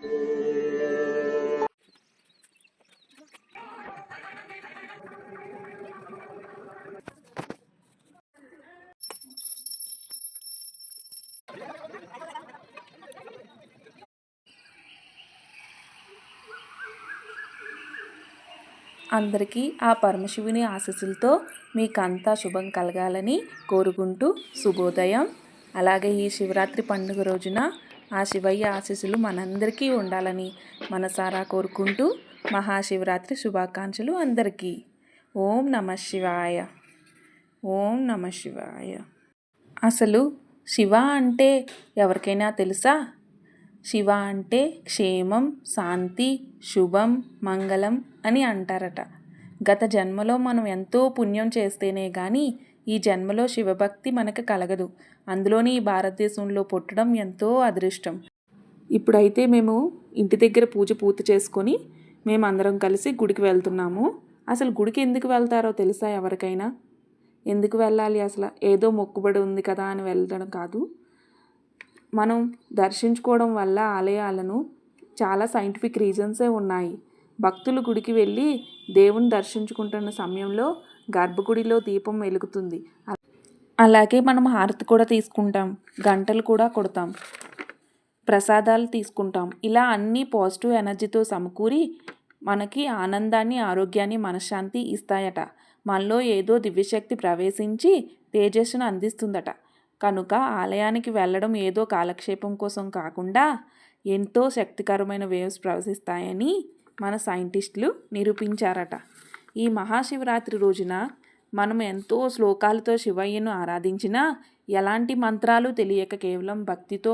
అందరికీ ఆ పరమశివుని ఆశీస్సులతో మీకంతా శుభం కలగాలని కోరుకుంటూ శుభోదయం. అలాగే ఈ శివరాత్రి పండుగ రోజున ఆ శివయ్య ఆశీస్సులు మనందరికీ ఉండాలని మనసారా కోరుకుంటూ మహాశివరాత్రి శుభాకాంక్షలు అందరికీ. ఓం నమః శివాయ. ఓం నమః శివాయ. అసలు శివ అంటే ఎవరికైనా తెలుసా? శివ అంటే క్షేమం, శాంతి, శుభం, మంగళం అని అంటారట. గత జన్మలో మనం ఎంతో పుణ్యం చేస్తేనే కానీ ఈ జన్మలో శివభక్తి మనకు కలగదు. అందులోని ఈ భారతదేశంలో పుట్టడం ఎంతో అదృష్టం. ఇప్పుడైతే మేము ఇంటి దగ్గర పూర్తి చేసుకొని మేమందరం కలిసి గుడికి వెళ్తున్నాము. అసలు గుడికి ఎందుకు వెళ్తారో తెలుసా ఎవరికైనా? ఎందుకు వెళ్ళాలి అసలు? ఏదో మొక్కుబడి ఉంది కదా అని వెళ్ళడం కాదు. మనం దర్శించుకోవడం వల్ల ఆలయాలను చాలా సైంటిఫిక్ రీజన్సే ఉన్నాయి. భక్తులు గుడికి వెళ్ళి దేవుని దర్శించుకుంటున్న సమయంలో గర్భగుడిలో దీపం వెలుగుతుంది. అలాగే మనం హారతి కూడా తీసుకుంటాం, గంటలు కూడా కొడతాం, ప్రసాదాలు తీసుకుంటాం. ఇలా అన్నీ పాజిటివ్ ఎనర్జీతో సమకూరి మనకి ఆనందాన్ని, ఆరోగ్యాన్ని, మనశ్శాంతి ఇస్తాయట. మనలో ఏదో దివ్యశక్తి ప్రవేశించి తేజస్సును అందిస్తుందట. కనుక ఆలయానికి వెళ్ళడం ఏదో కాలక్షేపం కోసం కాకుండా ఎంతో శక్తికరమైన వేవ్స్ ప్రవహిస్తాయని మన సైంటిస్టులు నిరూపించారట. ఈ మహాశివరాత్రి రోజున మనం ఎంతో శ్లోకాలతో శివయ్యను ఆరాధించినా ఎలాంటి మంత్రాలు తెలియక కేవలం భక్తితో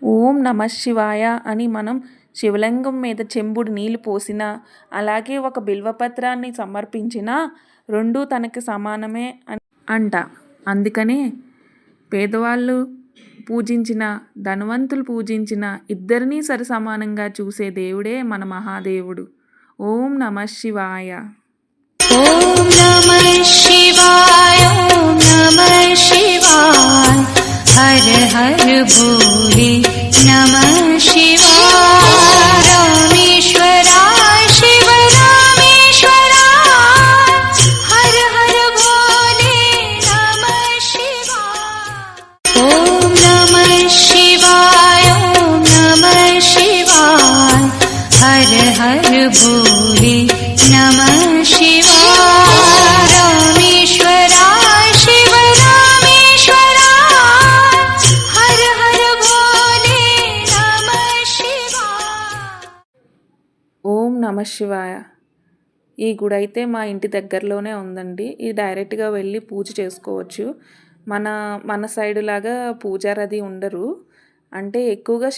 ఓం నమః శివాయ అని మనం శివలింగం మీద చెంబుడు నీళ్లు పోసినా, అలాగే ఒక బిల్వపత్రాన్ని సమర్పించినా రెండూ తనకి సమానమే అంట. అందుకనే పేదవాళ్ళు పూజించిన, ధనవంతులు పూజించిన ఇద్దరినీ సరిసమానంగా చూసే దేవుడే మన మహాదేవుడు. ఓం నమః శివాయ. ఓం నమః శివాయ. ఓం నమః శివాయ. హర హర భోలే నమః శివాయ. రామేశ్వరాయ శివ రామేశ్వరాయ. హర హర భోలే నమః శివాయ. ఓం నమః శివాయ. ఓం నమః శివాయ. హర హర భోలే నమః శివాయ. రామేశ్వరాయ శివ రామేశ్వరాయ. హర హర భోలే నమః శివాయ. ఓం నమః శివాయ. ఈ గుడి అయితే మా ఇంటి దగ్గరలోనే ఉందండి. ఇది డైరెక్ట్గా వెళ్ళి పూజ చేసుకోవచ్చు. మన సైడు లాగా పూజారి అది ఉండరు. అంటే ఎక్కువగా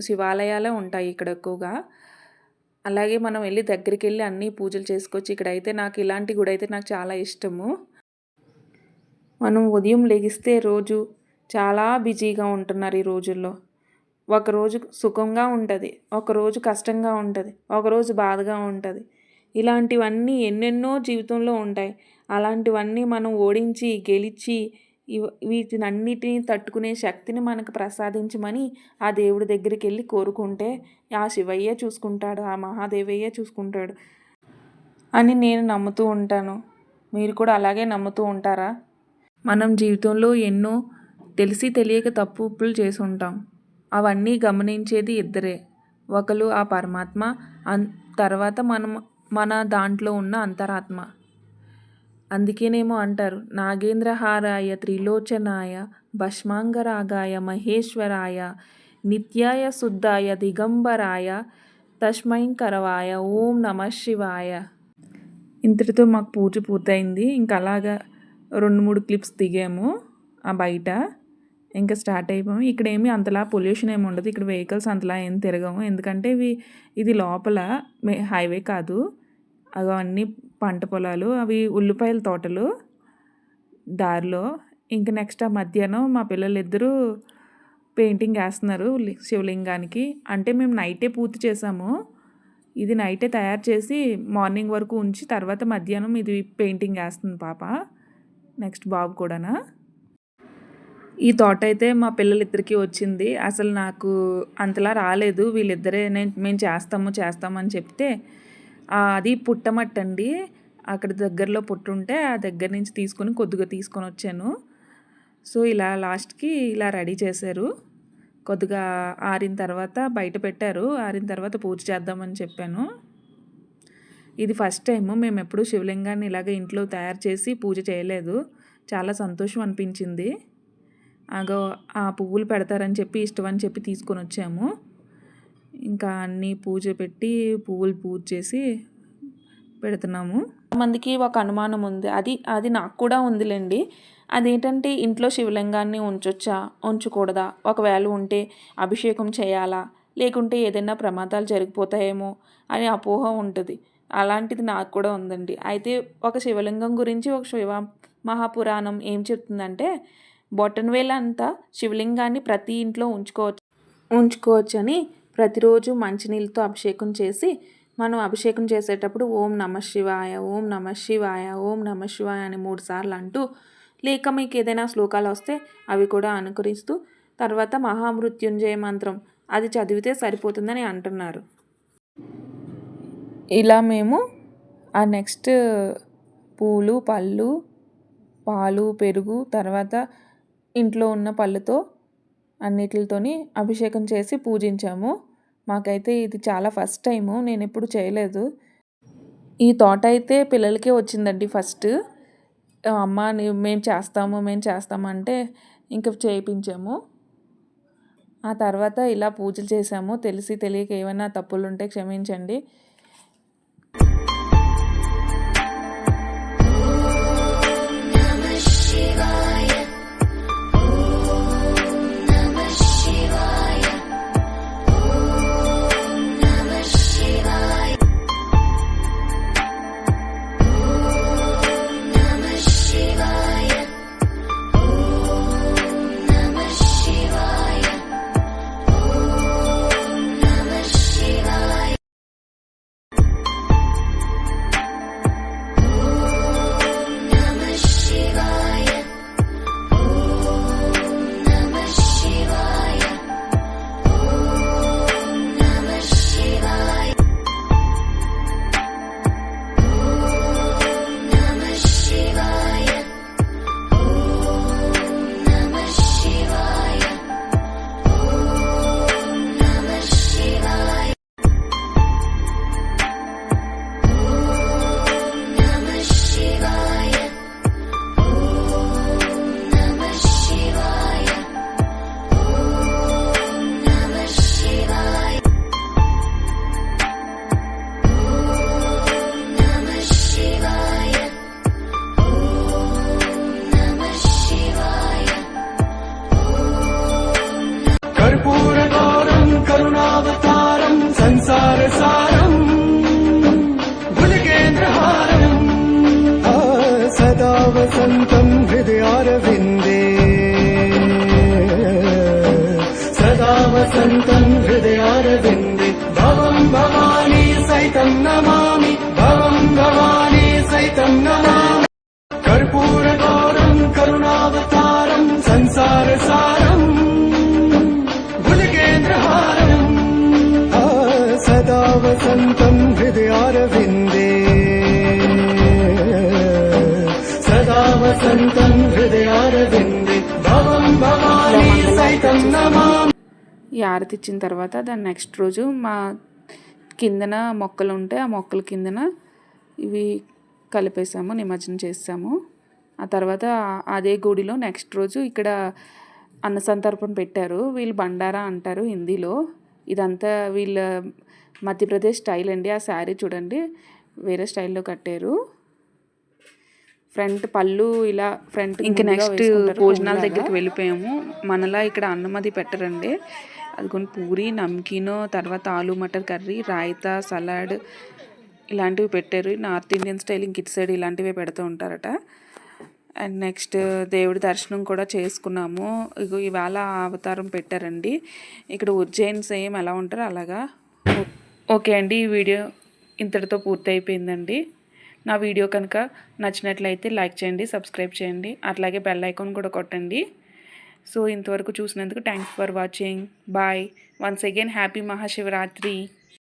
శివాలయాలే ఉంటాయి ఇక్కడ ఎక్కువగా. అలాగే మనం వెళ్ళి దగ్గరికి వెళ్ళి అన్నీ పూజలు చేసుకోవచ్చు. ఇక్కడైతే నాకు ఇలాంటి గుడి అయితే నాకు చాలా ఇష్టము. మనం ఉదయం లెగిస్తే రోజు చాలా బిజీగా ఉంటున్నారు ఈ రోజుల్లో. ఒకరోజు సుఖంగా ఉంటుంది, ఒకరోజు కష్టంగా ఉంటుంది, ఒకరోజు బాధగా ఉంటుంది. ఇలాంటివన్నీ ఎన్నెన్నో జీవితంలో ఉంటాయి. అలాంటివన్నీ మనం ఓడించి గెలిచి వీటినన్నిటినీ తట్టుకునే శక్తిని మనకు ప్రసాదించమని ఆ దేవుడి దగ్గరికి వెళ్ళి కోరుకుంటే ఆ శివయ్యే చూసుకుంటాడు, ఆ మహాదేవయ్యే చూసుకుంటాడు అని నేను నమ్ముతూ ఉంటాను. మీరు కూడా అలాగే నమ్ముతూ ఉంటారా? మనం జీవితంలో ఎన్నో తెలిసి తెలియక తప్పులు చేసి ఉంటాం. అవన్నీ గమనించేది ఇద్దరే. ఒకరు ఆ పరమాత్మ, తర్వాత మన దాంట్లో ఉన్న అంతరాత్మ. అందుకేనేమో అంటారు, నాగేంద్రహారాయ త్రిలోచనాయ భస్మాంగరాగాయ మహేశ్వరాయ నిత్యాయ శుద్ధాయ దిగంబరాయ తస్మైంకరవాయ ఓం నమః శివాయ. ఇంతటితో మాకు పూజ పూర్తయింది. ఇంకా అలాగా 2-3 క్లిప్స్ దిగాము ఆ బయట. ఇంకా స్టార్ట్ అయిపోయాము. ఇక్కడ ఏమీ అంతలా పొల్యూషన్ ఏమి ఉండదు. ఇక్కడ వెహికల్స్ అంతలా ఏం తిరగము. ఎందుకంటే ఇది లోపల హైవే కాదు. అవన్నీ పంట పొలాలు, అవి ఉల్లిపాయల తోటలు దారిలో. ఇంక నెక్స్ట్ ఆ మధ్యాహ్నం మా పిల్లలు ఇద్దరూ పెయింటింగ్ వేస్తున్నారు శివలింగానికి. అంటే మేము నైటే పూర్తి చేసాము. ఇది నైటే తయారు చేసి మార్నింగ్ వరకు ఉంచి తర్వాత మధ్యాహ్నం ఇది పెయింటింగ్ వేస్తుంది పాప. నెక్స్ట్ బాబు కూడానా. ఈ థాట్ అయితే మా పిల్లలిద్దరికీ వచ్చింది. అసలు నాకు అంతలా రాలేదు. వీళ్ళిద్దరే మేము చేస్తామని చెప్తే అది పుట్టమట్టండి. అక్కడ దగ్గరలో పుట్టుంటే ఆ దగ్గర నుంచి కొద్దిగా తీసుకొనొచ్చాను. సో, ఇలా లాస్ట్‌కి ఇలా రెడీ చేశారు. కొద్దిగా ఆరిన తర్వాత బయట పెట్టారు. ఆరిన తర్వాత పూజ చేద్దామని చెప్పాను. ఇది ఫస్ట్ టైము. మేమెప్పుడూ శివలింగాన్ని ఇలాగ ఇంట్లో తయారు చేసి పూజ చేయలేదు. చాలా సంతోషం అనిపించింది. ఆ పువ్వులు పెడతారని చెప్పి ఇష్టం అని చెప్పి తీసుకొనొచ్చాము. ఇంకా అన్నీ పూజ పెట్టి పువ్వులు పూజ చేసి పెడుతున్నాము. మందికి ఒక అనుమానం ఉంది. అది నాకు కూడా ఉందిలేండి. అదేంటంటే ఇంట్లో శివలింగాన్ని ఉంచొచ్చా? ఉంచకూడదా? ఒకవేళ ఉంటే అభిషేకం చేయాలా? లేకుంటే ఏదైనా ప్రమాదాలు జరిగిపోతాయేమో అని అపోహ ఉంటుంది. అలాంటిది నాకు కూడా ఉందండి. అయితే ఒక శివలింగం గురించి ఒక శివ మహాపురాణం ఏం చెప్తుందంటే బొటనవేలు అంతా శివలింగాన్ని ప్రతి ఇంట్లో ఉంచుకోవచ్చని ప్రతిరోజు మంచినీళ్ళతో అభిషేకం చేసి మనం అభిషేకం చేసేటప్పుడు ఓం నమః శివాయ, ఓం నమః శివాయ, ఓం నమః శివాయ అని 3 సార్లు అంటూ, లేక మీకు ఏదైనా శ్లోకాలు వస్తే అవి కూడా అనుకరిస్తూ తర్వాత మహామృత్యుంజయ మంత్రం అది చదివితే సరిపోతుందని అంటున్నారు. ఇలా మేము ఆ నెక్స్ట్ పూలు, పళ్ళు, పాలు, పెరుగు తర్వాత ఇంట్లో ఉన్న పళ్ళతో అన్నిటితోని అభిషేకం చేసి పూజించాము. మాకైతే ఇది చాలా ఫస్ట్ టైము. నేను ఎప్పుడు చేయలేదు. ఈ థాట్ అయితే పిల్లలకే వచ్చిందండి ఫస్ట్. అమ్మ మేము చేస్తాము అంటే ఇంకా చేయించాము. ఆ తర్వాత ఇలా పూజలు చేసాము. తెలిసి తెలియక ఏమైనా తప్పులు ఉంటే క్షమించండి. वसन्तं हृदयारविन्दे सदा वसन्तं हृदयारविन्दे भवं भवानी सहितं नमामि भवं भवानी सहितं नमामि कर्पूरगौरं करुणावतारं संसारसारं भुजगेन्द्रहारं सदा वसन्तं हृदयारविन्दे वसन्तं हृदयारविन्दे भवं भवानी सहितं नमामि. ఈ ఆరతి ఇచ్చిన తర్వాత దాని నెక్స్ట్ రోజు మా కిందన మొక్కలు ఉంటే ఆ మొక్కల కిందన ఇవి కలిపేసాము, నిమజ్జనం చేసాము. ఆ తర్వాత అదే గుడిలో నెక్స్ట్ రోజు ఇక్కడ అన్నసంతర్పణ పెట్టారు. వీళ్ళు బండారా అంటారు హిందీలో. ఇదంతా వీళ్ళ మధ్యప్రదేశ్ స్టైల్ అండి. ఆ శారీ చూడండి వేరే స్టైల్లో కట్టారు. ఫ్రంట్ పళ్ళు ఇలా ఫ్రంట్. ఇంకా నెక్స్ట్ భోజనాల దగ్గరికి వెళ్ళిపోయాము. మనలా ఇక్కడ అన్నం అది పెట్టరండి. అది కొన్ని పూరి, నమ్కీను, తర్వాత ఆలు మటర్ కర్రీ, రాయితా, సలాడ్ ఇలాంటివి పెట్టారు. నార్త్ ఇండియన్ స్టైల్ ఇంక ఇటు సైడ్ ఇలాంటివే పెడుతూ ఉంటారట. అండ్ నెక్స్ట్ దేవుడి దర్శనం కూడా చేసుకున్నాము. ఇవాళ అవతారం పెట్టారండి. ఇక్కడ ఉజ్జయిన్ సేమ్ ఎలా ఉంటారో అలాగా. ఓకే అండి, ఈ వీడియో ఇంతటితో పూర్తి అయిపోయిందండి. నా వీడియో కనుక నచ్చినట్లయితే లైక్ చేయండి, సబ్స్క్రైబ్ చేయండి, అట్లాగే బెల్ ఐకాన్ కూడా కొట్టండి. సో ఇంతవరకు చూసినందుకు thanks for watching. Bye. Once again happy Mahashivratri.